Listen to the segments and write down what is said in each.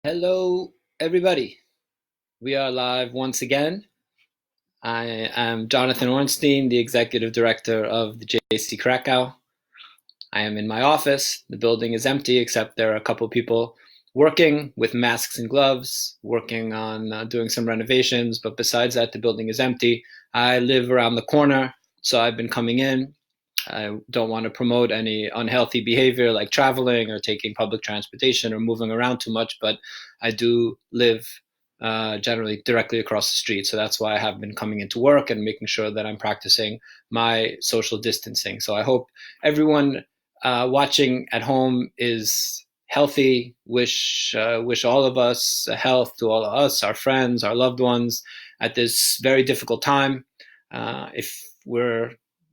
Hello, everybody. We are live once again. I am Jonathan Ornstein, the executive director of the JCC Krakow. I am in my office. The building is empty, except there are a couple people working with masks and gloves, working on doing some renovations. But besides that, the building is empty. I live around the corner, so I've been coming in. I don't want to promote any unhealthy behavior like traveling or taking public transportation or moving around too much, but I do live generally directly across the street. So that's why I have been coming into work and making sure that I'm practicing my social distancing. So I hope everyone watching at home is healthy. Wish all of us health, to all of us, our friends, our loved ones at this very difficult time. If we're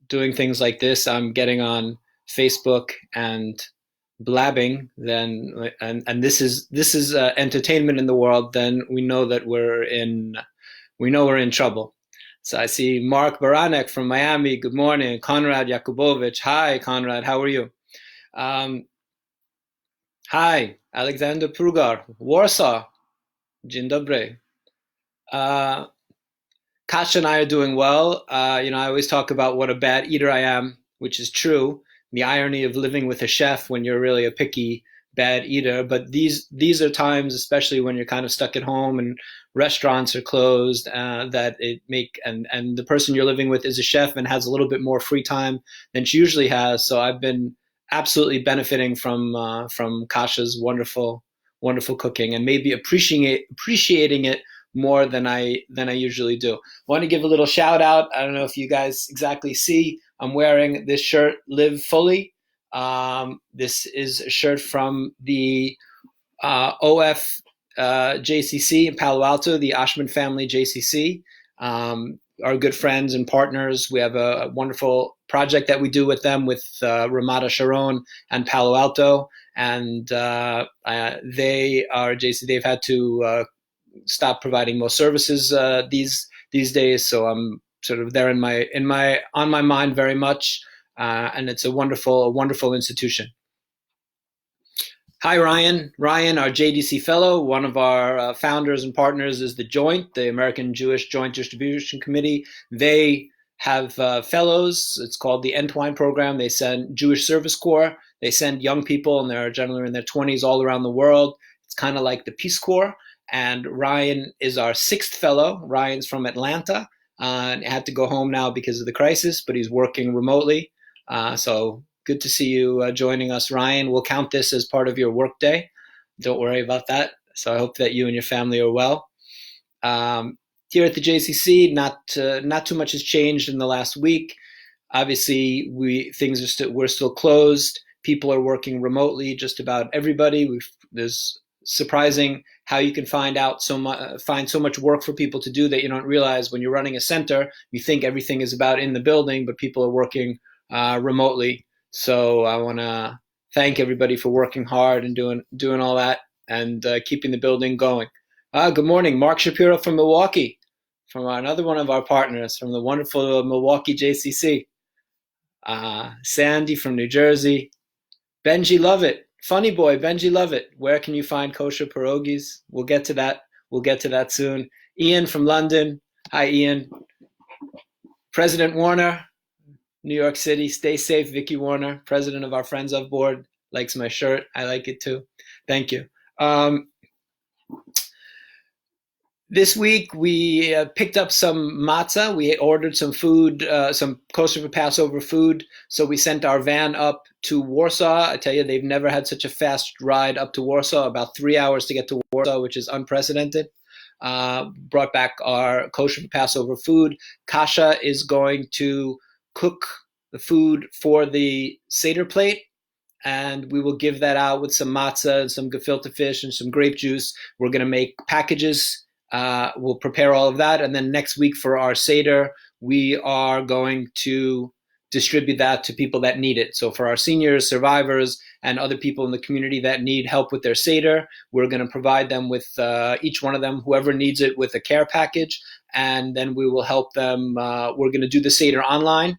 doing things like this, I'm getting on Facebook and blabbing, then and this is entertainment in the world, then we know we're in trouble. So I see Mark Baranek from Miami. Good morning. Konrad Yakubovich. Hi, Konrad. How are you? Hi, Alexander Prugar, Warsaw. Dzień dobry. Kasha and I are doing well. I always talk about what a bad eater I am, which is true. The irony of living with a chef when you're really a picky, bad eater. But these are times, especially when you're kind of stuck at home and restaurants are closed, that it make and the person you're living with is a chef and has a little bit more free time than she usually has. So I've been absolutely benefiting from Kasha's wonderful, wonderful cooking and maybe appreciating it more than I usually do. I want to give a little shout out. I don't know if you guys exactly see, I'm wearing this shirt, Live Fully. This is a shirt from the OF JCC in Palo Alto, the Ashman family JCC. Our good friends and partners. We have a wonderful project that we do with them with Ramada Sharon and Palo Alto. And they are JCC. They've had to stop providing most services these days, so I'm sort of there on my mind very much, and it's a wonderful institution. Hi, Ryan. Ryan, our JDC fellow, one of our founders and partners is the Joint, the American Jewish Joint Distribution Committee. They have fellows. It's called the Entwine program. They send Jewish Service Corps. They send young people, and they're generally in their 20s all around the world. It's kind of like the Peace Corps. And Ryan is our sixth fellow. Ryan's from Atlanta and had to go home now because of the crisis, but he's working remotely. So good to see you joining us, Ryan. We'll count this as part of your work day. Don't worry about that. So I hope that you and your family are well. Here at the JCC, not too much has changed in the last week. Obviously, we're still closed. People are working remotely. Just about everybody. There's surprising how you can find so much work for people to do that you don't realize when you're running a center. You think everything is about in the building, but people are working remotely. So I want to thank everybody for working hard and doing all that and keeping the building going. Good morning, Mark Shapiro from Milwaukee, from another one of our partners from the wonderful Milwaukee JCC. Sandy from New Jersey. Benji Lovett. Funny boy, Benji Lovett. Where can you find kosher pierogies? We'll get to that. We'll get to that soon. Ian from London. Hi, Ian. President Warner, New York City. Stay safe, Vicky Warner, president of our Friends of Board. Likes my shirt. I like it too. Thank you. This week we picked up some matzah. We ordered some food, some kosher for Passover food. So we sent our van up to Warsaw. I tell you, they've never had such a fast ride up to Warsaw, about 3 hours to get to Warsaw, which is unprecedented. Brought back our kosher for Passover food. Kasha is going to cook the food for the Seder plate, and we will give that out with some matzah and some gefilte fish and some grape juice. We're going to make packages. We'll prepare all of that, and then next week for our Seder, we are going to distribute that to people that need it. So for our seniors, survivors, and other people in the community that need help with their Seder, we're going to provide them with, each one of them, whoever needs it, with a care package, and then we will help them. We're going to do the Seder online.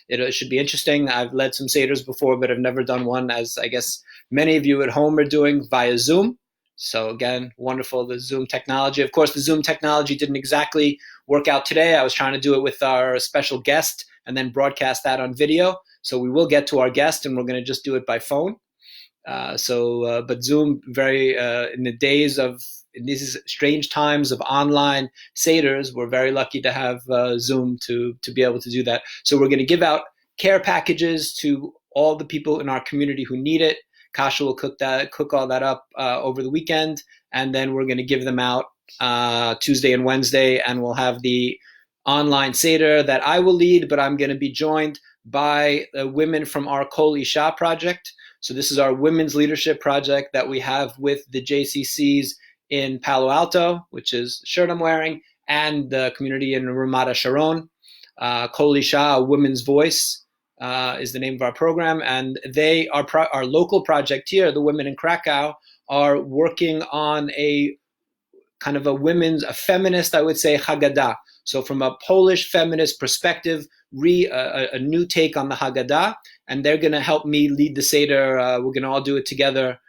It should be interesting. I've led some Seders before, but I've never done one, as I guess many of you at home are doing, via Zoom. So again, wonderful, the Zoom technology. Of course, the Zoom technology didn't exactly work out today. I was trying to do it with our special guest and then broadcast that on video. So we will get to our guest, and we're going to just do it by phone. But Zoom, in these strange times of online seders, we're very lucky to have Zoom to be able to do that. So we're going to give out care packages to all the people in our community who need it. Kasha will cook all that up over the weekend, and then we're going to give them out Tuesday and Wednesday, and we'll have the online seder that I will lead, but I'm going to be joined by the women from our Kol Isha project. So this is our women's leadership project that we have with the JCCs in Palo Alto, which is the shirt I'm wearing, and the community in Ramat Sharon. Kol Isha, a women's voice, is the name of our program, and they are our local project here. The women in Krakow are working on a kind of a feminist, I would say, Haggadah. So from a Polish feminist perspective, a new take on the Haggadah, and they're going to help me lead the Seder. We're going to all do it together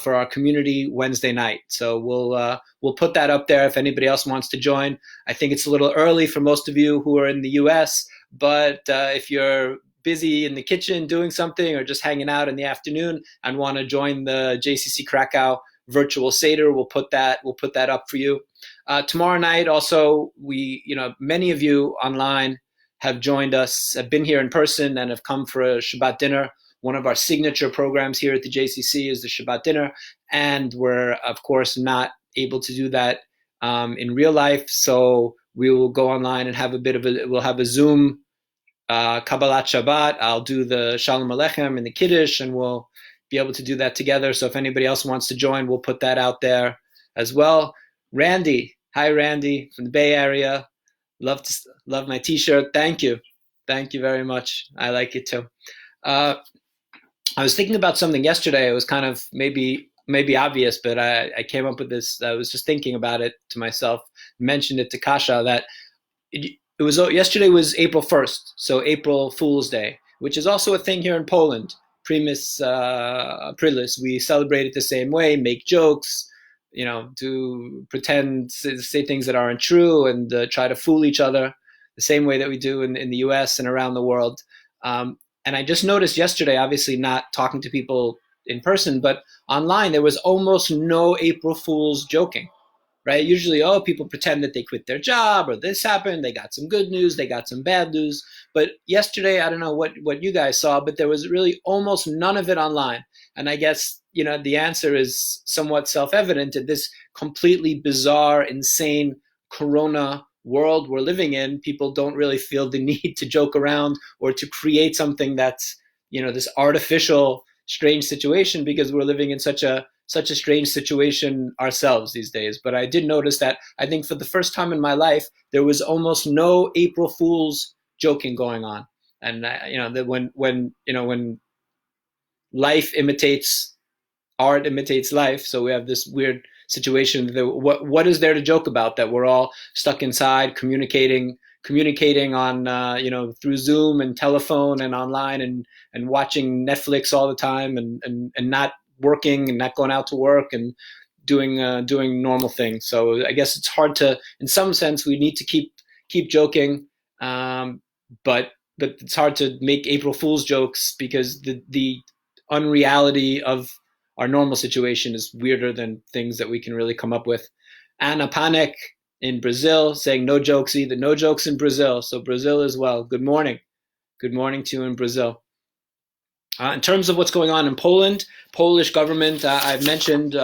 for our community Wednesday night. So we'll put that up there if anybody else wants to join. I think it's a little early for most of you who are in the US, but if you're busy in the kitchen doing something or just hanging out in the afternoon and want to join the JCC Krakow virtual Seder, we'll put that up for you. Tomorrow night also, many of you online have joined us, have been here in person and have come for a Shabbat dinner. One of our signature programs here at the JCC is the Shabbat dinner, and we're of course not able to do that in real life. So we will go online and have we'll have a Zoom Kabbalat Shabbat. I'll do the Shalom Aleichem and the Kiddush, and we'll be able to do that together. So if anybody else wants to join, we'll put that out there as well. Randy, hi Randy from the Bay Area. Love my t-shirt. Thank you very much. I like it too. I was thinking about something yesterday. It was kind of maybe obvious, but I came up with this. I was just thinking about it to myself, mentioned it to Kasha, that yesterday was April 1st, so April Fool's Day, which is also a thing here in Poland. Primus Aprilis, we celebrate it the same way, make jokes, to pretend, say things that aren't true, and try to fool each other the same way that we do in the US and around the world. And I just noticed yesterday, obviously not talking to people in person, but online, there was almost no April Fool's joking, right? Usually, people pretend that they quit their job, or this happened, they got some good news, they got some bad news. But yesterday, I don't know what you guys saw, but there was really almost none of it online. And I guess, the answer is somewhat self-evident. In this completely bizarre, insane Corona world we're living in, people don't really feel the need to joke around or to create something that's, this artificial, strange situation, because we're living in such a strange situation ourselves these days. But I did notice that I think for the first time in my life, there was almost no April Fool's joking going on. And when life imitates art, imitates life, so we have this weird situation. What is there to joke about that we're all stuck inside, communicating on through Zoom and telephone and online and watching Netflix all the time and not working and not going out to work and doing normal things. So I guess it's hard to, in some sense, we need to keep joking, but it's hard to make April Fool's jokes because the unreality of our normal situation is weirder than things that we can really come up with. Anna Panek in Brazil saying no jokes either. No jokes in Brazil. So Brazil as well. Good morning. Good morning to you in Brazil. In terms of what's going on in Poland, Polish government, I've mentioned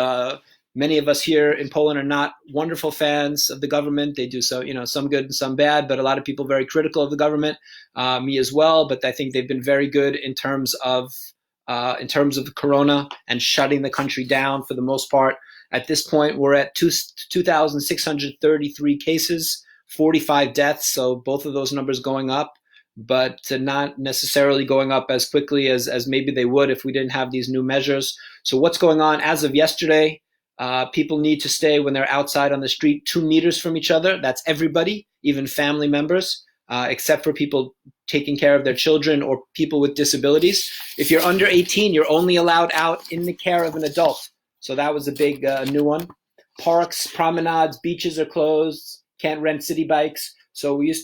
many of us here in Poland are not wonderful fans of the government. They do some good and some bad, but a lot of people very critical of the government, me as well. But I think they've been very good in terms of the corona and shutting the country down for the most part. At this point, we're at 2,633 cases, 45 deaths. So both of those numbers going up, but not necessarily going up as quickly as maybe they would if we didn't have these new measures. So what's going on as of yesterday? People need to stay when they're outside on the street 2 meters from each other. That's everybody, even family members, except for people taking care of their children or people with disabilities. If you're under 18, you're only allowed out in the care of an adult. So that was a big new one. Parks, promenades, beaches are closed. Can't rent city bikes. So we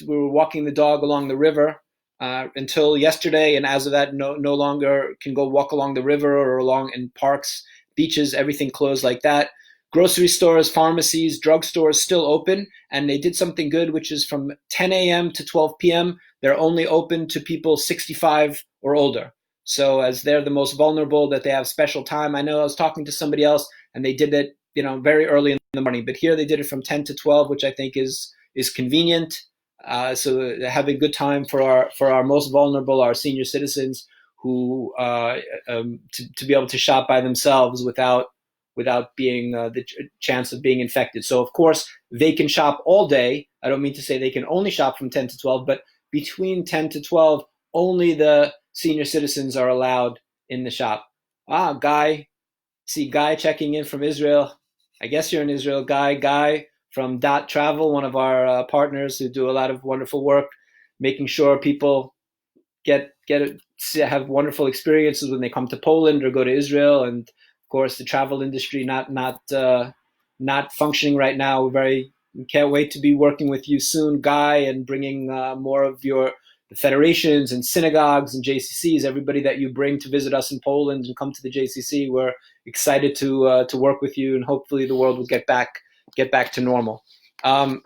were walking the dog along the river until yesterday, and as of that, no longer can go walk along the river or along in parks, beaches, everything closed like that. Grocery stores, pharmacies, drugstores still open, and they did something good, which is from 10 a.m. to 12 p.m. they're only open to people 65 or older. So as they're the most vulnerable, that they have special time. I know I was talking to somebody else, and they did it, very early in the morning. But here they did it from 10 to 12, which I think is convenient. So have a good time for our most vulnerable, our senior citizens, who to be able to shop by themselves without being the chance of being infected. So of course they can shop all day. I don't mean to say they can only shop from 10 to 12, but between 10 to 12, only the senior citizens are allowed in the shop. Guy checking in from Israel. I guess you're in Israel, Guy from Dot Travel, one of our partners who do a lot of wonderful work, making sure people have wonderful experiences when they come to Poland or go to Israel. And of course, the travel industry not functioning right now. We can't wait to be working with you soon, Guy, and bringing more of the federations and synagogues and JCCs, everybody that you bring to visit us in Poland and come to the JCC. We're excited to work with you, and hopefully the world will get back to normal. In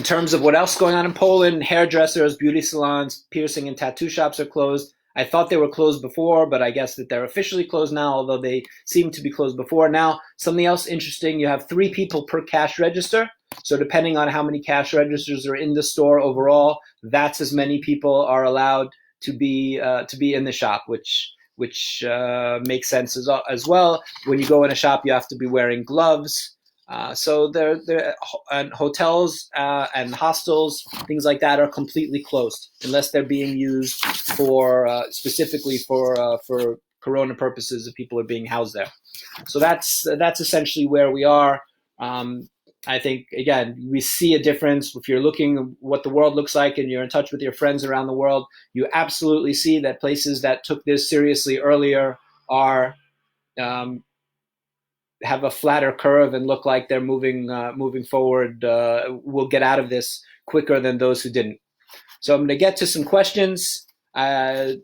terms of what else is going on in Poland, hairdressers, beauty salons, piercing and tattoo shops are closed. I thought they were closed before, but I guess that they're officially closed now, although they seem to be closed before. Now, something else interesting, you have 3 people per cash register. So depending on how many cash registers are in the store overall, that's as many people are allowed to be in the shop, which makes sense as well. When you go in a shop, you have to be wearing gloves. So and hotels and hostels, things like that, are completely closed unless they're being used for specifically for Corona purposes. If people are being housed there, so that's essentially where we are. I think, again, we see a difference. If you're looking what the world looks like and you're in touch with your friends around the world, you absolutely see that places that took this seriously earlier are have a flatter curve and look like they're moving forward. Will get out of this quicker than those who didn't. So I'm going to get to some questions. Suellen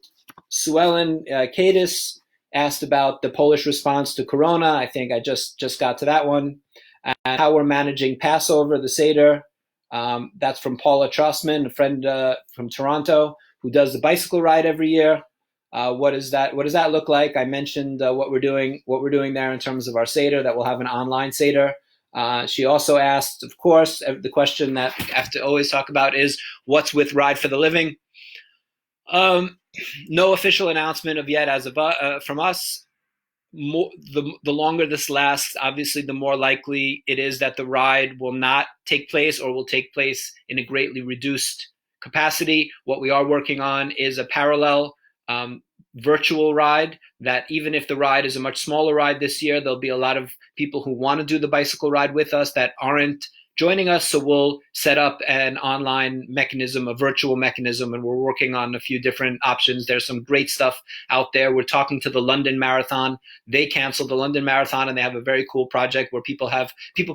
Kiedyś asked about the Polish response to Corona. I think I just got to that one. And how we're managing Passover, the Seder. That's from Paula Trossman, a friend from Toronto, who does the bicycle ride every year. What does that look like? I mentioned what we're doing there in terms of our Seder, that we'll have an online Seder. She also asked, of course, the question that I have to always talk about is, what's with Ride for the Living? No official announcement of yet as of from us. The longer this lasts, obviously, the more likely it is that the ride will not take place, or will take place in a greatly reduced capacity. What we are working on is a parallel virtual ride, that even if the ride is a much smaller ride this year, there'll be a lot of people who want to do the bicycle ride with us that aren't joining us. So we'll set up an online mechanism, a virtual mechanism, and we're working on a few different options. There's some great stuff out there. We're talking to the London Marathon. They canceled the London Marathon, and they have a very cool project where people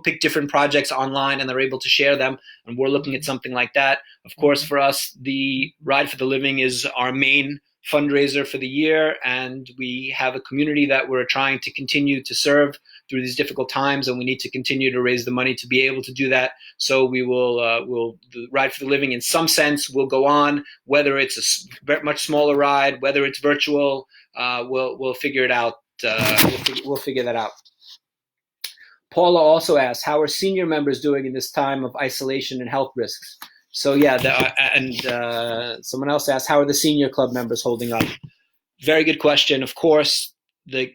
pick different projects online and they're able to share them. And we're looking at something like that. Of course, for us, the Ride for the Living is our main fundraiser for the year, and we have a community that we're trying to continue to serve through these difficult times, and we need to continue to raise the money to be able to do that. So we will the Ride for the Living, in some sense, will go on, whether it's a much smaller ride, whether it's virtual. We'll figure it out. We'll figure that out. Paula also asked, how are senior members doing in this time of isolation and health risks? So someone else asked, how are the senior club members holding up? Very good question. Of course, the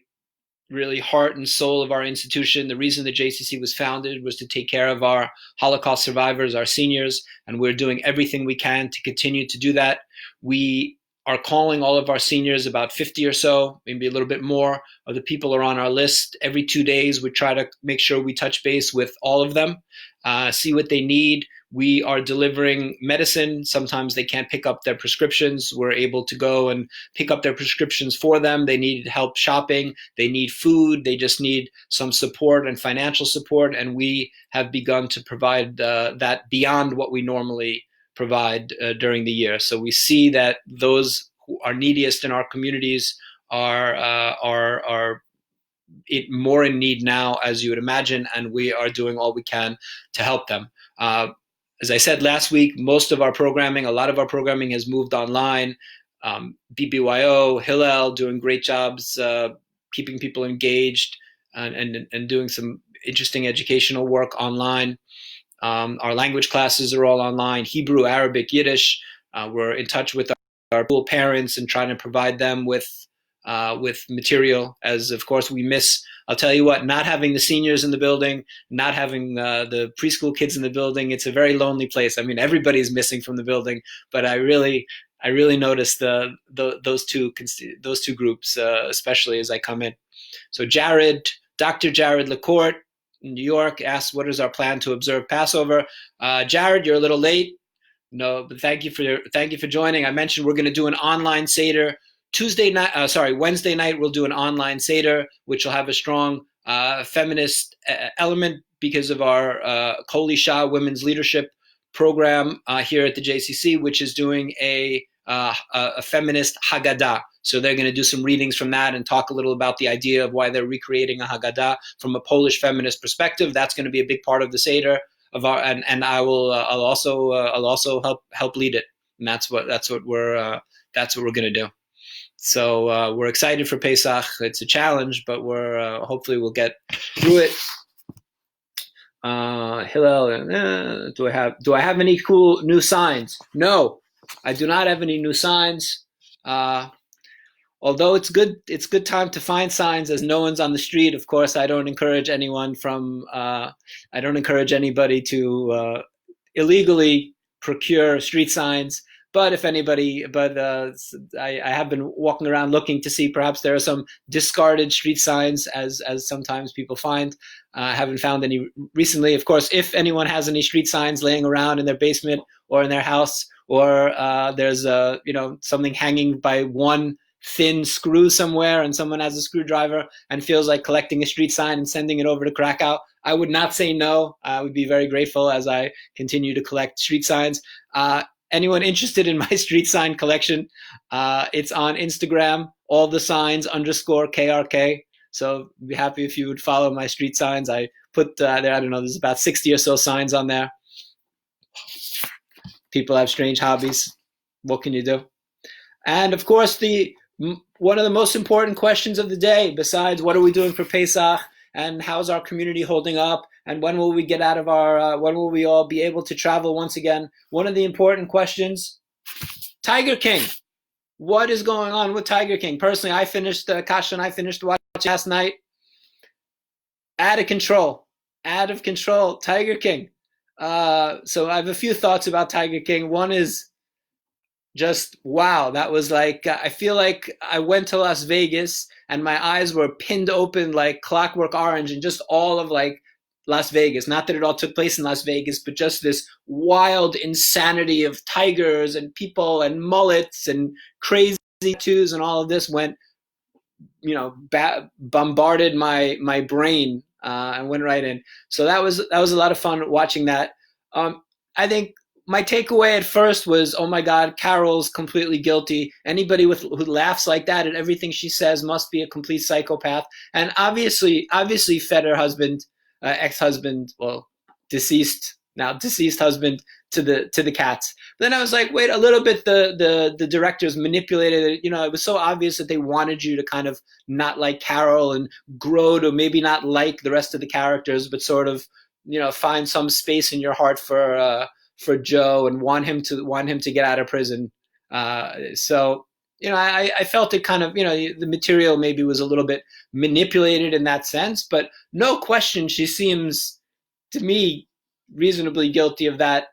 really heart and soul of our institution, the reason the JCC was founded was to take care of our Holocaust survivors, our seniors, and we're doing everything we can to continue to do that. We are calling all of our seniors, about 50 or so, maybe a little bit more of the people are on our list. Every 2 days, we try to make sure we touch base with all of them, see what they need. We are delivering medicine. Sometimes they can't pick up their prescriptions. We're able to go and pick up their prescriptions for them. They need help shopping. They need food. They just need some support and financial support. And we have begun to provide that beyond what we normally provide during the year. So we see that those who are neediest in our communities are more in need now, as you would imagine, and we are doing all we can to help them. As I said last week, a lot of our programming has moved online. BBYO, Hillel doing great jobs keeping people engaged and doing some interesting educational work online. Our language classes are all online: Hebrew, Arabic, Yiddish. We're in touch with our school parents and trying to provide them with material, as of course we miss. I'll tell you what, not having the seniors in the building, not having the preschool kids in the building, it's a very lonely place. I mean, everybody's missing from the building, but I really noticed those two groups, especially as I come in. So Dr. Jared LaCourte in New York asks, what is our plan to observe Passover? Jared, you're a little late. No, but thank you for joining. I mentioned we're going to do an online Seder. Wednesday night we'll do an online Seder, which will have a strong feminist element because of our Kol Isha Women's Leadership program here at the JCC, which is doing a feminist Haggadah. So they're going to do some readings from that and talk a little about the idea of why they're recreating a Haggadah from a Polish feminist perspective. That's going to be a big part of the Seder of our, and I'll also help lead it, and that's what we're going to do. So we're excited for Pesach. It's a challenge, but we're hopefully we'll get through it. Hillel, do I have any cool new signs? No, I do not have any new signs. Although it's good time to find signs as no one's on the street. Of course, I don't encourage anybody to illegally procure street signs. But I have been walking around looking to see perhaps there are some discarded street signs, as sometimes people find. I haven't found any recently. Of course, if anyone has any street signs laying around in their basement or in their house, or there's something hanging by one thin screw somewhere and someone has a screwdriver and feels like collecting a street sign and sending it over to Krakow, I would not say no. I would be very grateful as I continue to collect street signs. Anyone interested in my street sign collection, it's on Instagram, all the signs _KRK. So I'd be happy if you would follow my street signs. I put there, I don't know, there's about 60 or so signs on there. People have strange hobbies. What can you do? And of course, one of the most important questions of the day, besides what are we doing for Pesach and how's our community holding up, and when will we get out of when will we all be able to travel once again? One of the important questions, Tiger King. What is going on with Tiger King? Personally, Kasha and I finished watching last night. Out of control, Tiger King. So I have a few thoughts about Tiger King. One is just, wow, that was like, I feel like I went to Las Vegas and my eyes were pinned open like Clockwork Orange and just all of like Las Vegas. Not that it all took place in Las Vegas, but just this wild insanity of tigers and people and mullets and crazy tattoos and all of this went, bombarded my brain and went right in. So that was a lot of fun watching that. I think my takeaway at first was, oh my God, Carol's completely guilty. Anybody who laughs like that at everything she says must be a complete psychopath. And obviously fed her husband, ex-husband, well, deceased husband to the cats. But then I was like, wait a little bit. The directors manipulated it. It was so obvious that they wanted you to kind of not like Carol and grow to maybe not like the rest of the characters, but sort of find some space in your heart for Joe and want him to get out of prison. So I felt it kind of, the material maybe was a little bit manipulated in that sense, but no question she seems to me reasonably guilty of that.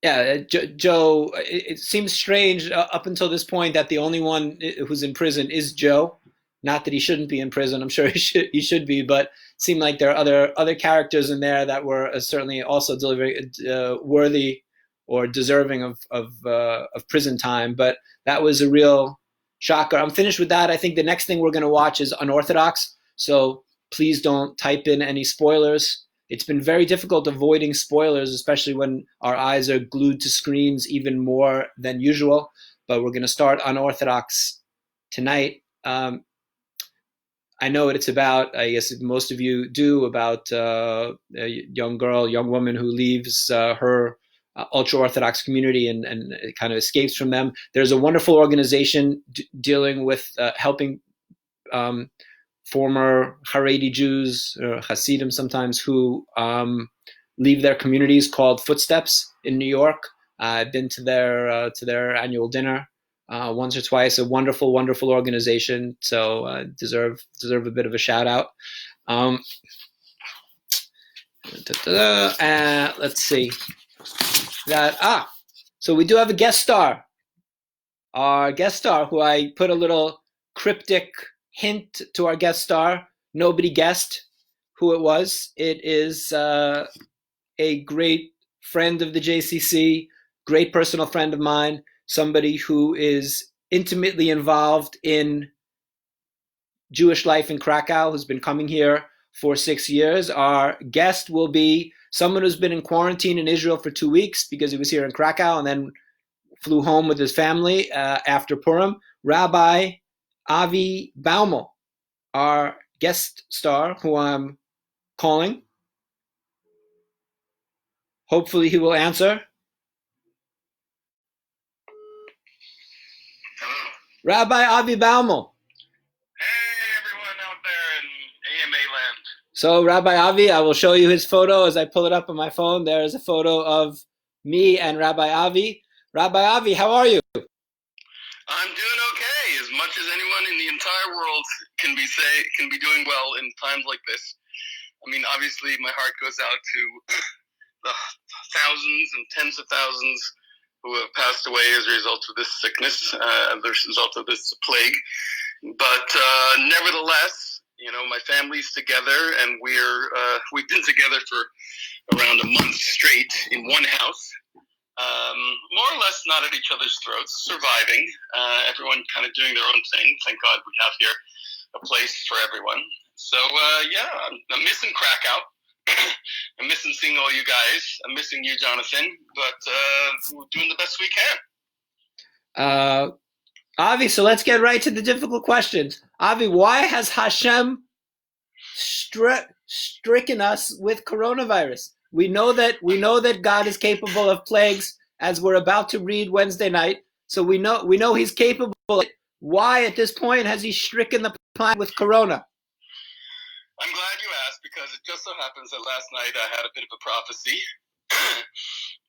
Joe, it seems strange up until this point that the only one who's in prison is Joe. Not that he shouldn't be in prison. I'm sure he should be, but it seemed like there are other characters in there that were certainly also delivering worthy or deserving of prison time. But that was a real shocker. I'm finished with that. I think the next thing we're going to watch is Unorthodox. So please don't type in any spoilers. It's been very difficult avoiding spoilers, especially when our eyes are glued to screens even more than usual. But we're going to start Unorthodox tonight. I know what it's about. I guess most of you do, about a young woman who leaves her ultra-Orthodox community and kind of escapes from them. There's a wonderful organization dealing with helping former Haredi Jews, or Hasidim sometimes, who leave their communities, called Footsteps in New York. I've been to their annual dinner once or twice. A wonderful, wonderful organization. So deserve a bit of a shout out. Let's see. So we do have a guest star. Our guest star, who I put a little cryptic hint to our guest star. Nobody guessed who it was. It is a great friend of the JCC, great personal friend of mine, somebody who is intimately involved in Jewish life in Krakow, who's been coming here for 6 years. Our guest will be someone who's been in quarantine in Israel for 2 weeks because he was here in Krakow and then flew home with his family after Purim. Rabbi Avi Baumel, our guest star, who I'm calling. Hopefully he will answer. Hello. Rabbi Avi Baumel. Hey, everyone out there in AMA land. So, Rabbi Avi, I will show you his photo as I pull it up on my phone. There is a photo of me and Rabbi Avi. Rabbi Avi, how are you? I'm doing okay, as much as anyone in the entire world can be doing well in times like this. I mean, obviously, my heart goes out to the thousands and tens of thousands who have passed away as a result of this sickness, as a result of this plague. But nevertheless, you know, my family's together, and we've been together for around a month straight in one house. More or less not at each other's throats, surviving, everyone kind of doing their own thing. Thank God we have here a place for everyone. So, I'm missing Krakow. I'm missing seeing all you guys. I'm missing you, Jonathan, but we're doing the best we can. Avi, so let's get right to the difficult questions. Avi, why has Hashem stricken us with coronavirus? We know that God is capable of plagues, as we're about to read Wednesday night. So we know He's capable. Why, at this point, has He stricken the planet with corona? I'm glad you asked, because it just so happens that last night I had a bit of a prophecy.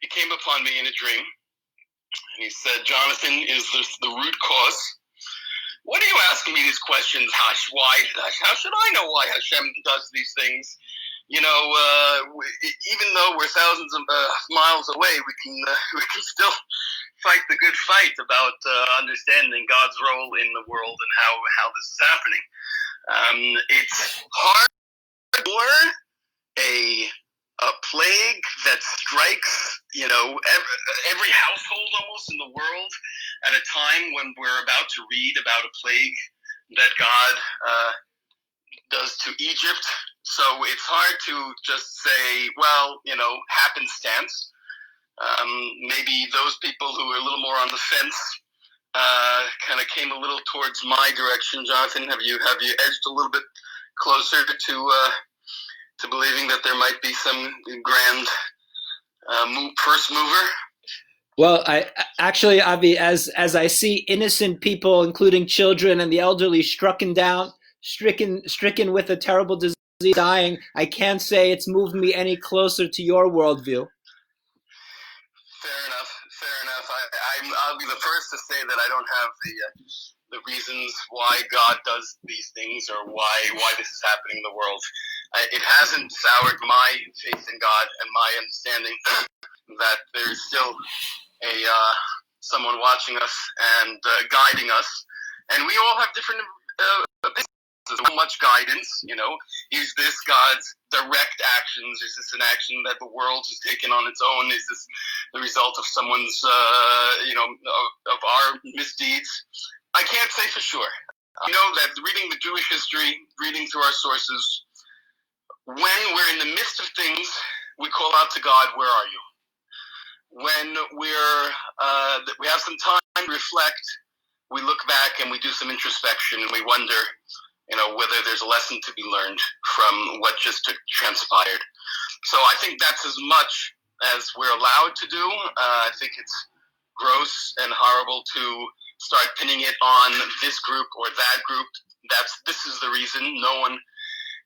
He came upon me in a dream, and he said, "Jonathan, is this the root cause? What are you asking me these questions, Hash? Why? How should I know why Hashem does these things? You know, even though we're thousands of miles away, we can still fight the good fight about understanding God's role in the world and how this is happening. It's hard for a plague that strikes, you know, every household almost in the world at a time when we're about to read about a plague that God does to Egypt. So it's hard to just say, well, you know, happenstance. Maybe those people who are a little more on the fence kind of came a little towards my direction. Jonathan, have you edged a little bit closer to believing that there might be some grand first mover? Well, I actually, Avi, as I see innocent people, including children and the elderly, stricken with a terrible disease, dying, I can't say it's moved me any closer to your worldview. Fair enough. I'll be the first to say that I don't have the reasons why God does these things or why this is happening in the world. It hasn't soured my faith in God and my understanding that there's still someone watching us and guiding us, and we all have different so much guidance, is this God's direct actions? Is this an action that the world has taken on its own? Is this the result of someone's, of our misdeeds? I can't say for sure. I know that reading the Jewish history, reading through our sources, when we're in the midst of things, we call out to God, where are you? When we have some time to reflect, we look back and we do some introspection and we wonder, whether there's a lesson to be learned from what just transpired. So I think that's as much as we're allowed to do. I think it's gross and horrible to start pinning it on this group or that group. This is the reason. No one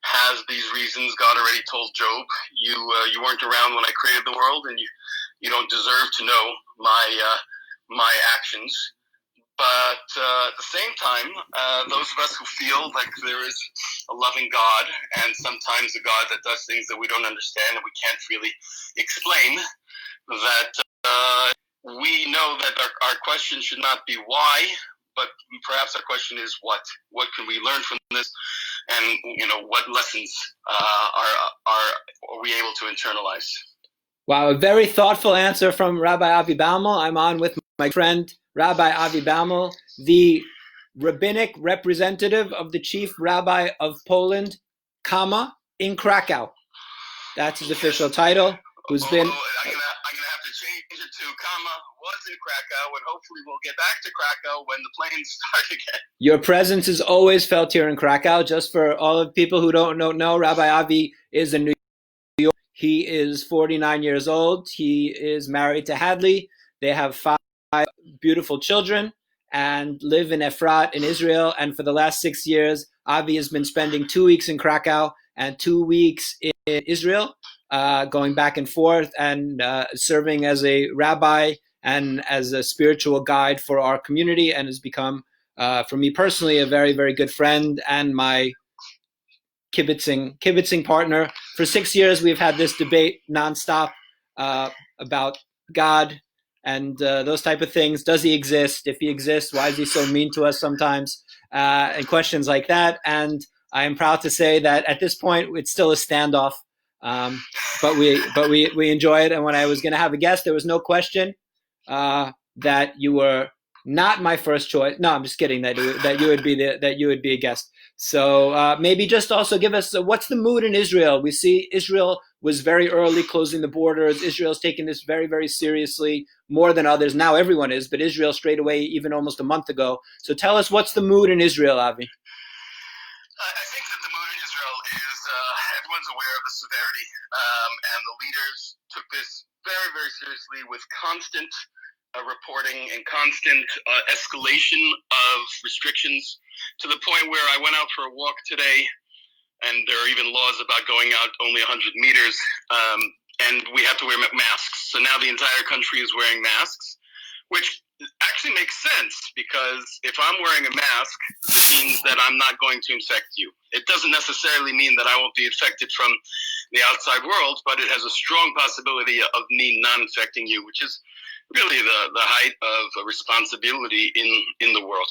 has these reasons. God already told Job, you weren't around when I created the world, and you don't deserve to know my actions. But at the same time, those of us who feel like there is a loving God, and sometimes a God that does things that we don't understand and we can't really explain, that we know that our question should not be why, but perhaps our question is what? What can we learn from this? And what lessons are we able to internalize? Wow, a very thoughtful answer from Rabbi Avi Baumel. I'm on with my friend Rabbi Avi Baumel, the rabbinic representative of the chief rabbi of Poland, in Krakow. That's his official title. Who's been? I'm gonna have to change it to was in Krakow, and hopefully we'll get back to Krakow when the planes start again. Your presence is always felt here in Krakow. Just for all of the people who don't know, Rabbi Avi is a New York. He is 49 years old. He is married to Hadley. They have 5 beautiful children and live in Efrat in Israel. And for the last 6 years, Avi has been spending 2 weeks in Krakow and 2 weeks in Israel, going back and forth and serving as a rabbi and as a spiritual guide for our community, and has become, for me personally, a very, very good friend and my kibitzing partner. For 6 years, we've had this debate nonstop about God and those type of things. Does he exist? If he exists, why is he so mean to us sometimes? And questions like that. And I am proud to say that at this point, it's still a standoff, but we enjoy it. And when I was going to have a guest, there was no question that you were not my first choice. No, I'm just kidding. That you would be a guest. So maybe just also give us what's the mood in Israel? We see Israel was very early closing the borders. Israel's taking this very, very seriously, more than others. Now everyone is, but Israel straight away, even almost a month ago. So tell us, what's the mood in Israel, Avi? I think that the mood in Israel is everyone's aware of the severity, and the leaders took this very, very seriously with constant reporting and constant escalation of restrictions, to the point where I went out for a walk today, and there are even laws about going out only 100 meters, and we have to wear masks. So now the entire country is wearing masks, which actually makes sense, because if I'm wearing a mask, it means that I'm not going to infect you. It doesn't necessarily mean that I won't be infected from the outside world, but it has a strong possibility of me not infecting you, which is really the height of responsibility in the world.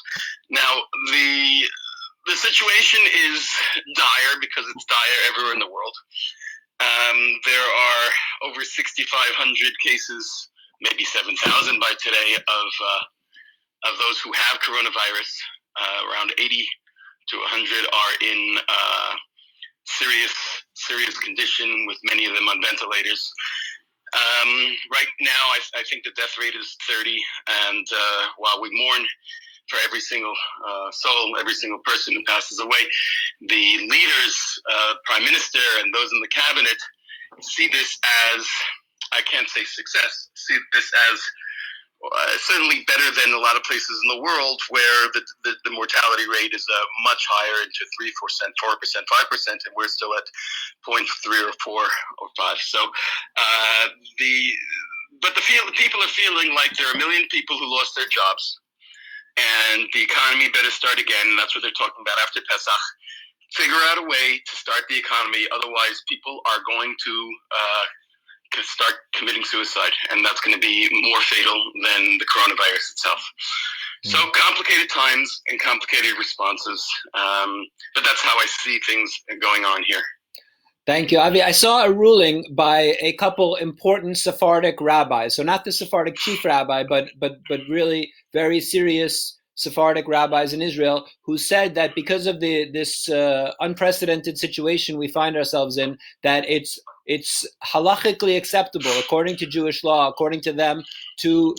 Now, the situation is dire, because it's dire everywhere in the world. There are over 6,500 cases, maybe 7,000 by today, of those who have coronavirus. Around 80 to 100 are in serious condition, with many of them on ventilators. Right now, I think the death rate is 30, and while we mourn for every single soul, every single person who passes away, the leaders, prime minister, and those in the cabinet see this as, I can't say success, see this as certainly better than a lot of places in the world, where the mortality rate is much higher, into 3%, 4%, 5%, and we're still at 0.3 or 4 or 5. So but the people are feeling like there are 1 million people who lost their jobs, and the economy better start again. And that's what they're talking about after Pesach. Figure out a way to start the economy, otherwise people are going to start committing suicide, and that's going to be more fatal than the coronavirus itself. So complicated times and complicated responses, but that's how I see things going on here. Thank you, Avi. I saw a ruling by a couple important Sephardic rabbis. So not the Sephardic chief rabbi, but really very serious Sephardic rabbis in Israel, who said that because of this unprecedented situation we find ourselves in, that it's halachically acceptable, according to Jewish law, according to them, to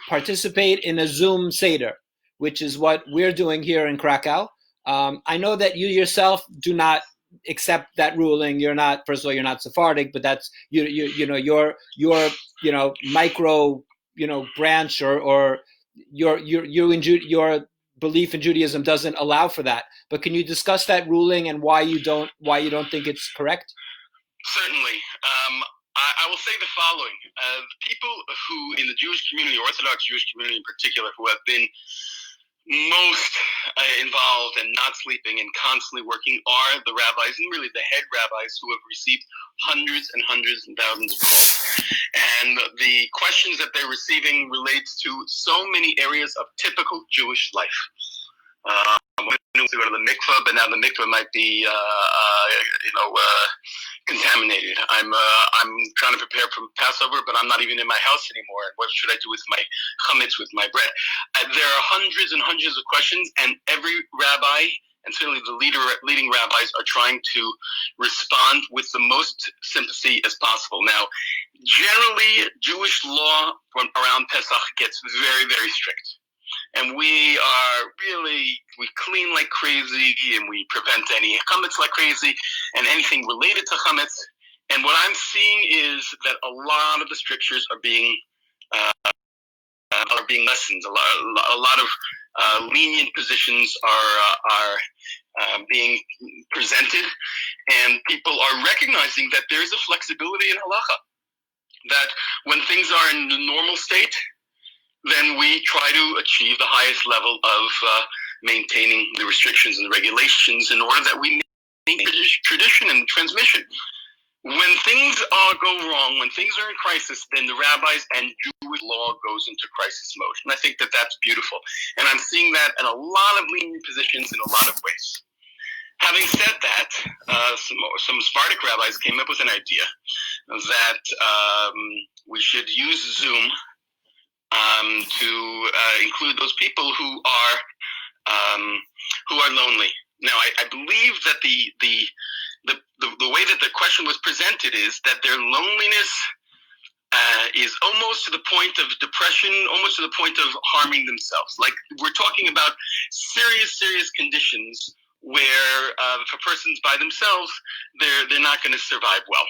participate in a Zoom Seder, which is what we're doing here in Krakow. I know that you yourself do not accept that ruling. You're not, first of all, you're not Sephardic, but that's your micro branch or your belief in Judaism doesn't allow for that. But can you discuss that ruling and why you don't think it's correct? Certainly. I will say the following. People who in the Jewish community, Orthodox Jewish community in particular, who have been most involved and not sleeping and constantly working are the rabbis, and really the head rabbis, who have received hundreds and hundreds and thousands of questions. And the questions that they're receiving relates to so many areas of typical Jewish life. To go to the mikvah, but now the mikvah might be, contaminated. I'm trying to prepare for Passover, but I'm not even in my house anymore. What should I do with my chametz, with my bread? There are hundreds and hundreds of questions, and every rabbi, and certainly the leading rabbis, are trying to respond with the most sympathy as possible. Now, generally, Jewish law around Pesach gets very, very strict. And we clean like crazy, and we prevent any chametz like crazy, and anything related to chametz. And what I'm seeing is that a lot of the strictures are being lessened. A lot of lenient positions are being presented, and people are recognizing that there is a flexibility in halacha. That when things are in the normal state, then we try to achieve the highest level of maintaining the restrictions and the regulations in order that we maintain tradition and transmission. When things go wrong, when things are in crisis, then the rabbis and Jewish law goes into crisis mode. And I think that that's beautiful. And I'm seeing that in a lot of lenient positions in a lot of ways. Having said that, some Sephardic rabbis came up with an idea that we should use Zoom to include those people who are lonely. Now, I believe that the way that the question was presented is that their loneliness is almost to the point of depression, almost to the point of harming themselves. Like, we're talking about serious conditions where if a person's by themselves, they're not going to survive well.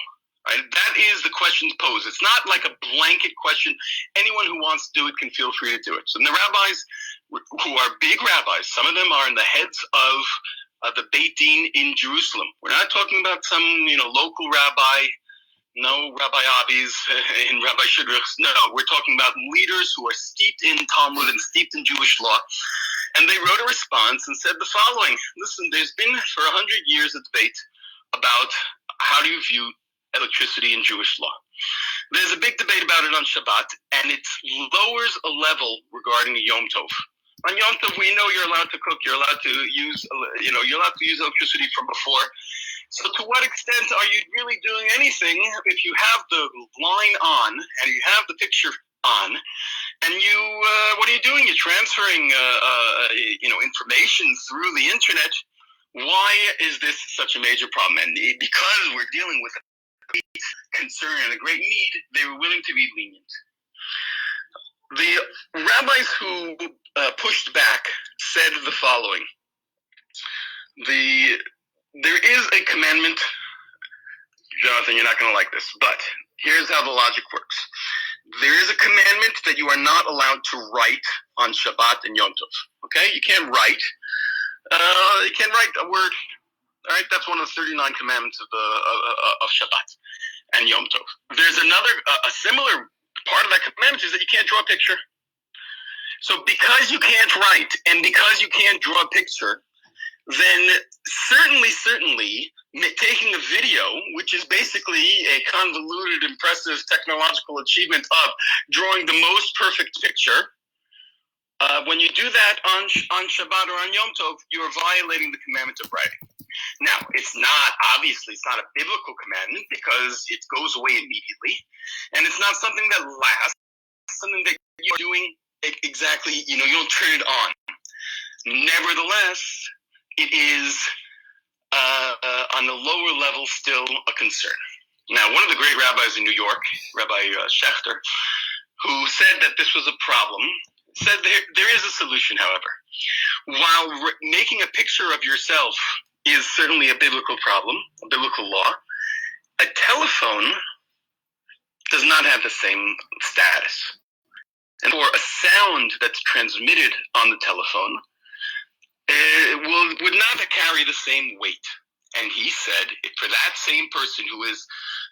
Right? That is the question posed. It's not like a blanket question. Anyone who wants to do it can feel free to do it. So the rabbis, who are big rabbis, some of them are in the heads of the Beit Din in Jerusalem. We're not talking about some local rabbi, no Rabbi Avis and Rabbi Shidrichs. No, we're talking about leaders who are steeped in Talmud and steeped in Jewish law. And they wrote a response and said the following: listen, there's been for 100 years a debate about how do you view electricity in Jewish law. There's a big debate about it on Shabbat, and it lowers a level regarding Yom Tov. On Yom Tov, we know you're allowed to cook, you're allowed to use, you're allowed to use electricity from before. So to what extent are you really doing anything if you have the line on and you have the picture on, and you, what are you doing? You're transferring, information through the internet. Why is this such a major problem? And because we're dealing with a great concern and a great need, they were willing to be lenient. The rabbis who pushed back said the following: there is a commandment, Jonathan, you're not going to like this, but here's how the logic works. There is a commandment that you are not allowed to write on Shabbat and Yom Tov. Okay? You can't write. You can't write a word. All right? That's one of the 39 commandments of Shabbat and Yom Tov. There's another, a similar part of that commandment is that you can't draw a picture. So because you can't write and because you can't draw a picture, then certainly taking a video, which is basically a convoluted, impressive technological achievement of drawing the most perfect picture, When you do that on Shabbat or on Yom Tov, you are violating the commandment of writing. Now, it's not a biblical commandment because it goes away immediately, and it's not something that lasts, something that you're doing exactly, you don't turn it on. Nevertheless, it is on the lower level still a concern. Now, one of the great rabbis in New York, Rabbi Schechter, who said that this was a problem, said there is a solution, however. While making a picture of yourself is certainly a biblical problem, a biblical law, a telephone does not have the same status. And for a sound that's transmitted on the telephone, would not carry the same weight. And he said, for that same person who is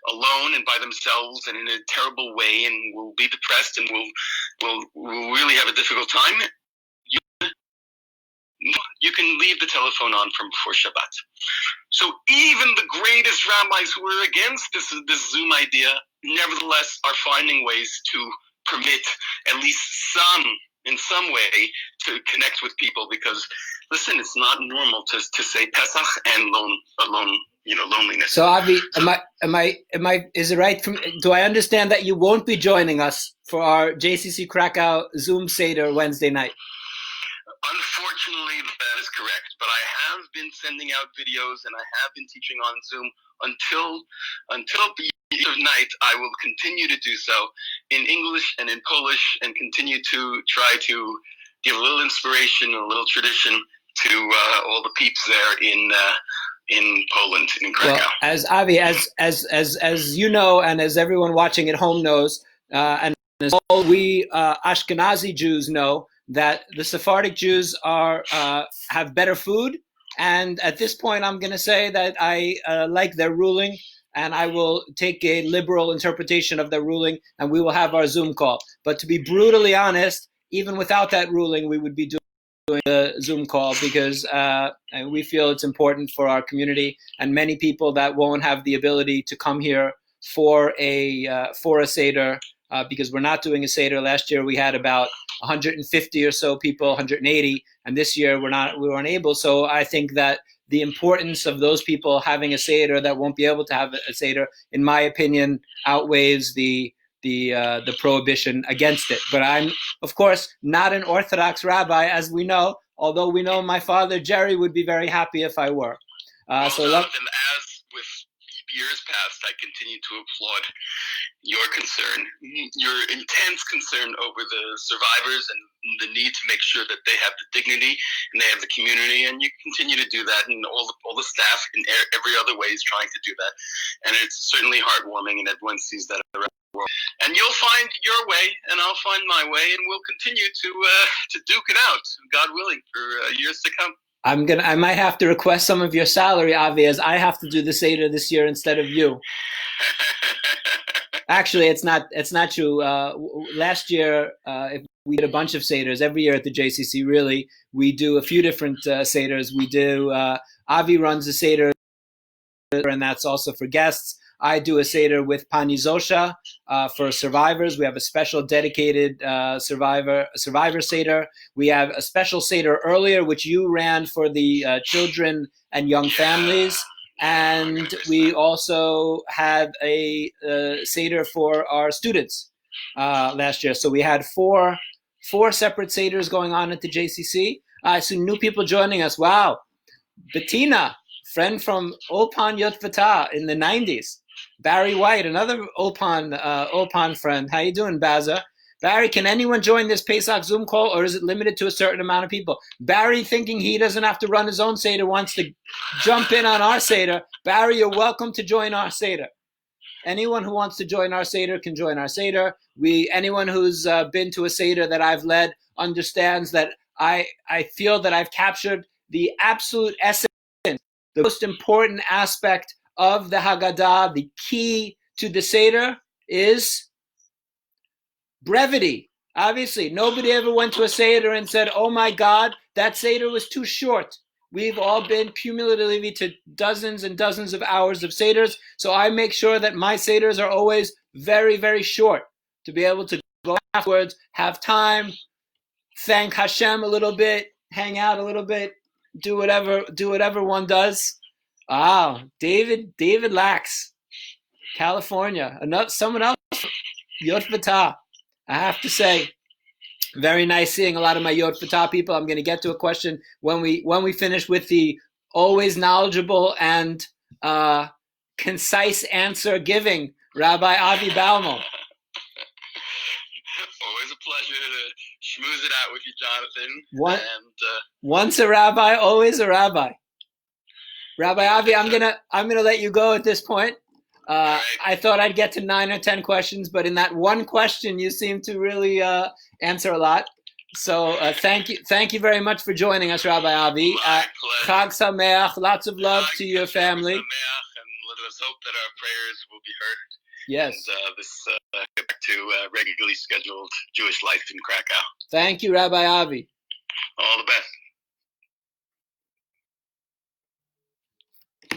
alone and by themselves and in a terrible way and will be depressed and will really have a difficult time, you can leave the telephone on for Shabbat. So even the greatest rabbis who are against this Zoom idea, nevertheless, are finding ways to permit at least in some way to connect with people, because listen, it's not normal to say Pesach and loneliness. So Avi, is it right do I understand that you won't be joining us for our JCC Krakow Zoom Seder Wednesday night? Unfortunately, that is correct, but I have been sending out videos and I have been teaching on Zoom until the night. I will continue to do so in English and in Polish and continue to try to give a little inspiration, a little tradition to all the peeps there in Poland, in Krakow. Well, as Avi, as you know, and as everyone watching at home knows, and as all we Ashkenazi Jews know, that the Sephardic Jews have better food. And at this point, I'm going to say that I like their ruling, and I will take a liberal interpretation of their ruling, and we will have our Zoom call. But to be brutally honest, even without that ruling, we would be doing the Zoom call because we feel it's important for our community and many people that won't have the ability to come here for a Seder because we're not doing a Seder. Last year we had about 150 or so people, 180, and this year we weren't able. So I think that the importance of those people having a Seder that won't be able to have a Seder, in my opinion, outweighs the prohibition against it. But I'm, of course, not an Orthodox rabbi, as we know, although we know my father, Jerry, would be very happy if I were. Jonathan, as with years past, I continue to applaud your concern, your intense concern over the survivors and the need to make sure that they have the dignity and they have the community, and you continue to do that, and all the staff in every other way is trying to do that, and it's certainly heartwarming, and everyone sees that around the world. And you'll find your way, and I'll find my way, and we'll continue to duke it out, God willing, for years to come. I might have to request some of your salary, Avi, as I have to do the Seder this year instead of you. Actually, it's not true. Last year, we did a bunch of Seders. Every year at the JCC, really, we do a few different Seders. We do, Avi runs a Seder, and that's also for guests. I do a Seder with Pani Zosha for survivors. We have a special dedicated survivor Seder. We have a special Seder earlier, which you ran for the children and young families. And we also had a Seder for our students last year. So we had four separate Seders going on at the JCC. I see new people joining us. Wow. Bettina, friend from Ulpan Yotvata in the 90s. Barry White, another Ulpan friend. How you doing, Baza? Barry, can anyone join this Pesach Zoom call, or is it limited to a certain amount of people? Barry, thinking he doesn't have to run his own Seder, wants to jump in on our Seder. Barry, you're welcome to join our Seder. Anyone who wants to join our Seder can join our Seder. Anyone who's been to a Seder that I've led understands that I feel that I've captured the absolute essence, the most important aspect of the Haggadah. The key to the Seder is brevity. Obviously, nobody ever went to a Seder and said, oh my God, that Seder was too short. We've all been cumulatively to dozens and dozens of hours of Seders, so I make sure that my Seders are always very, very short to be able to go afterwards, have time thank Hashem a little bit, hang out a little bit, do whatever one does. Wow, David Lax, California. Someone else, Yod Fatah. I have to say, very nice seeing a lot of my Yod Fatah people. I'm going to get to a question when we finish with the always knowledgeable and concise answer giving Rabbi Avi Balmo. Always a pleasure to schmooze it out with you, Jonathan. Once a rabbi, always a rabbi. Rabbi Avi, I'm gonna let you go at this point. Right. I thought I'd get to 9 or 10 questions, but in that one question, you seem to really answer a lot. So thank you very much for joining us, Rabbi Avi. Chag Sameach, lots of love to your family. And let us hope that our prayers will be heard. Yes. And get back to regularly scheduled Jewish life in Krakow. Thank you, Rabbi Avi. All the best.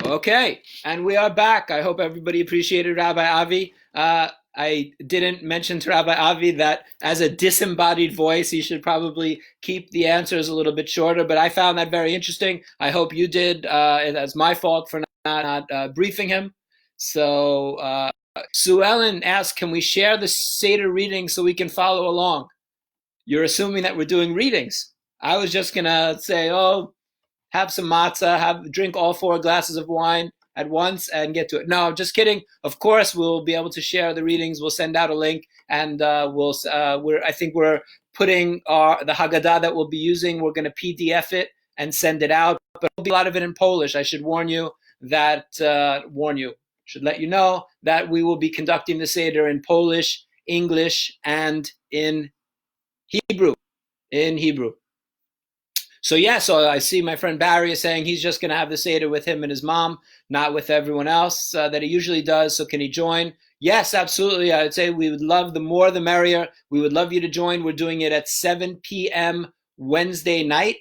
Okay, and we are back. I hope everybody appreciated Rabbi Avi. I didn't mention to Rabbi Avi that as a disembodied voice, he should probably keep the answers a little bit shorter, but I found that very interesting. I hope you did. That's my fault for not briefing him. So Sue Ellen asked, can we share the Seder reading so we can follow along? You're assuming that we're doing readings. I was just going to say, have some matzah, drink all 4 glasses of wine at once and get to it. No, just kidding. Of course, we'll be able to share the readings. We'll send out a link, and I think we're putting the Haggadah that we'll be using. We're going to PDF it and send it out, but there'll be a lot of it in Polish. I should warn you that should let you know that we will be conducting the Seder in Polish, English, and in Hebrew. So I see my friend Barry is saying he's just going to have the Seder with him and his mom, not with everyone else that he usually does. So can he join? Yes, absolutely. I would say we would love, the more the merrier. We would love you to join. We're doing it at 7 p.m. Wednesday night.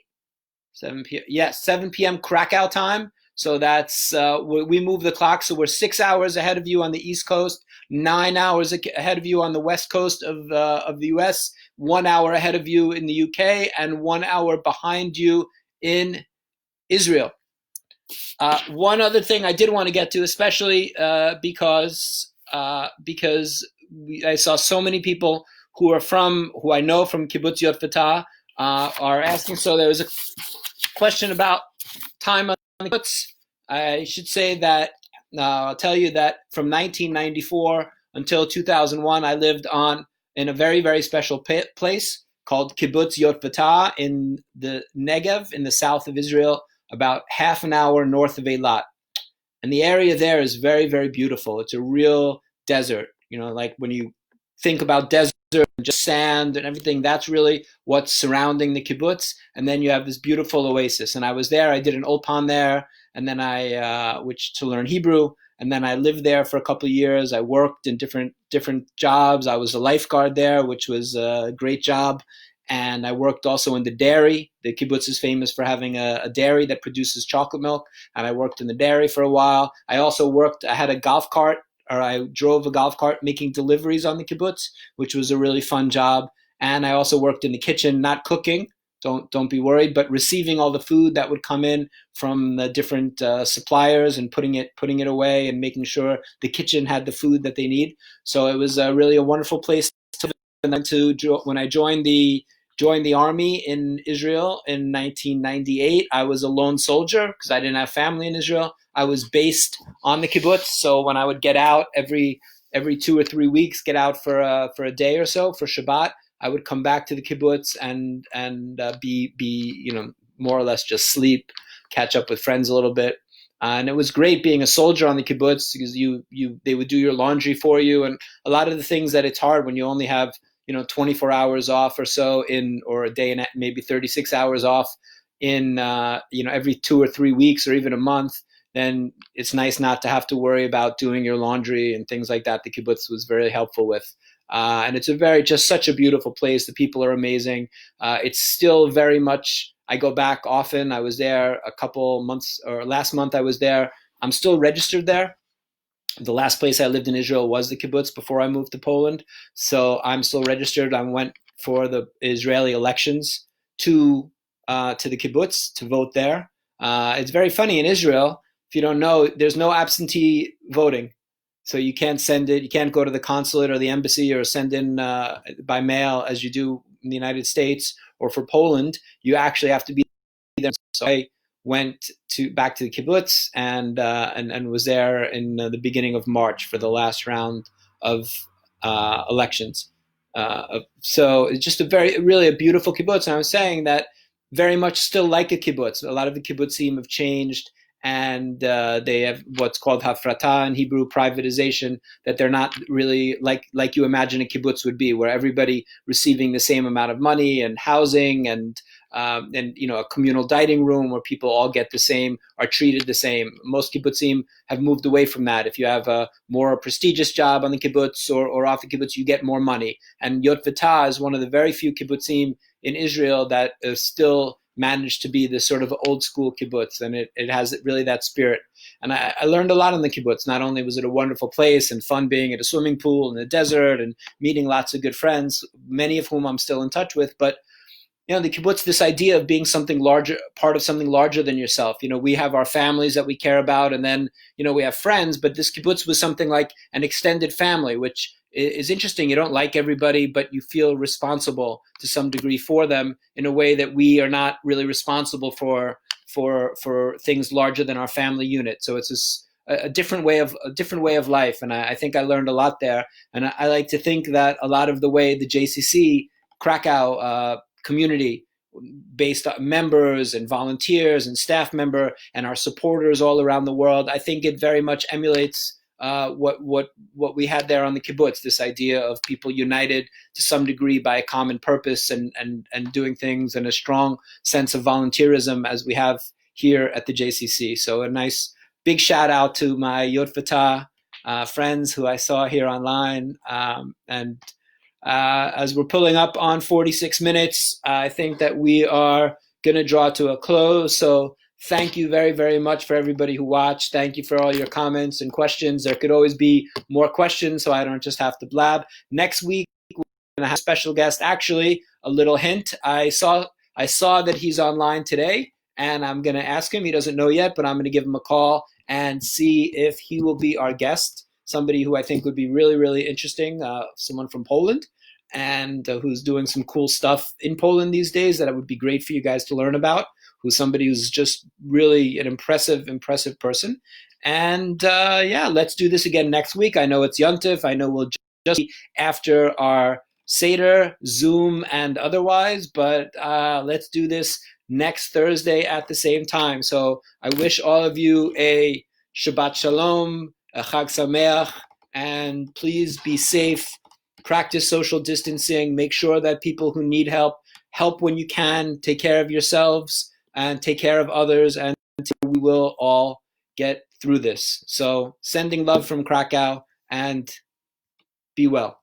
7 p.m. Yes, 7 p.m. Krakow time. So that's we move the clock. So we're 6 hours ahead of you on the East Coast, 9 hours ahead of you on the West Coast of the U.S., 1 hour ahead of you in the UK, and 1 hour behind you in Israel. One other thing I did want to get to, especially because I saw so many people who I know from Kibbutz Yod Fatah are asking. So there was a question about time on the kibbutz. I should say that I'll tell you that from 1994 until 2001, I lived in a very, very special place called Kibbutz Yod Fatah in the Negev in the south of Israel, about half an hour north of Eilat. And the area there is very, very beautiful. It's a real desert. Like when you think about desert and just sand and everything, that's really what's surrounding the kibbutz. And then you have this beautiful oasis. And I was there. I did an ulpan there, and then which to learn Hebrew. And then I lived there for a couple of years. I worked in different jobs. I was a lifeguard there, which was a great job. And I worked also in the dairy. The kibbutz is famous for having a dairy that produces chocolate milk. And I worked in the dairy for a while. I had a golf cart, or I drove a golf cart making deliveries on the kibbutz, which was a really fun job. And I also worked in the kitchen, not cooking. Don't be worried, but receiving all the food that would come in from the different suppliers and putting it away and making sure the kitchen had the food that they need. So it was really a wonderful place to live. And then when I joined the army in Israel in 1998, I was a lone soldier because I didn't have family in Israel. I was based on the kibbutz, so when I would get out every 2 or 3 weeks, get out for a day or so for Shabbat, I would come back to the kibbutz and be more or less just sleep, catch up with friends a little bit, and it was great being a soldier on the kibbutz because they would do your laundry for you, and a lot of the things that it's hard when you only have 24 hours off or so or a day and maybe 36 hours off in every 2 or 3 weeks or even a month. Then it's nice not to have to worry about doing your laundry and things like that. The kibbutz was very helpful with. And it's just such a beautiful place. The people are amazing. It's still very much, I go back often. I was there a couple months, or last month I was there. I'm still registered there. The last place I lived in Israel was the kibbutz before I moved to Poland. So I'm still registered. I went for the Israeli elections to the kibbutz to vote there. It's very funny in Israel. If you don't know, there's no absentee voting. So you can't send it. You can't go to the consulate or the embassy or send in by mail as you do in the United States or for Poland. You actually have to be there. So I went back to the kibbutz and was there in the beginning of March for the last round of elections. So it's just really a beautiful kibbutz. And I was saying that very much still like a kibbutz. A lot of the kibbutzim have changed. And they have what's called hafrata in Hebrew, privatization, that they're not really like you imagine a kibbutz would be, where everybody receiving the same amount of money and housing and a communal dining room where people all get the same, are treated the same. Most kibbutzim have moved away from that. If you have a more prestigious job on the kibbutz or off the kibbutz, you get more money. And Yotvata is one of the very few kibbutzim in Israel that still managed to be this sort of old school kibbutz, and it has really that spirit. And I learned a lot in the kibbutz. Not only was it a wonderful place and fun being at a swimming pool in the desert and meeting lots of good friends, many of whom I'm still in touch with, but the kibbutz, this idea of being something larger, part of something larger than yourself. We have our families that we care about, and then we have friends, but this kibbutz was something like an extended family, which is interesting. You don't like everybody, but you feel responsible to some degree for them in a way that we are not really responsible for things larger than our family unit. So it's a different way of life, and I think I learned a lot there. And I like to think that a lot of the way the JCC Krakow community, based on members and volunteers and staff member and our supporters all around the world, I think it very much emulates what we had there on the kibbutz, this idea of people united to some degree by a common purpose and doing things in a strong sense of volunteerism as we have here at the JCC. So a nice big shout out to my Yotvata friends who I saw here online. As we're pulling up on 46 minutes, I think that we are going to draw to a close. So thank you very, very much for everybody who watched. Thank you for all your comments and questions. There could always be more questions, so I don't just have to blab. Next week, we're going to have a special guest. Actually, a little hint. I saw that he's online today, and I'm going to ask him. He doesn't know yet, but I'm going to give him a call and see if he will be our guest, somebody who I think would be really, really interesting, someone from Poland, and who's doing some cool stuff in Poland these days that it would be great for you guys to learn about. Who's somebody who's just really an impressive person. And let's do this again next week. I know it's Yontif. I know we'll just be after our Seder, Zoom, and otherwise, but let's do this next Thursday at the same time. So I wish all of you a Shabbat Shalom, a Chag Sameach, and please be safe. Practice social distancing. Make sure that people who need help when you can. Take care of yourselves and take care of others, and we will all get through this. So sending love from Krakow, and be well.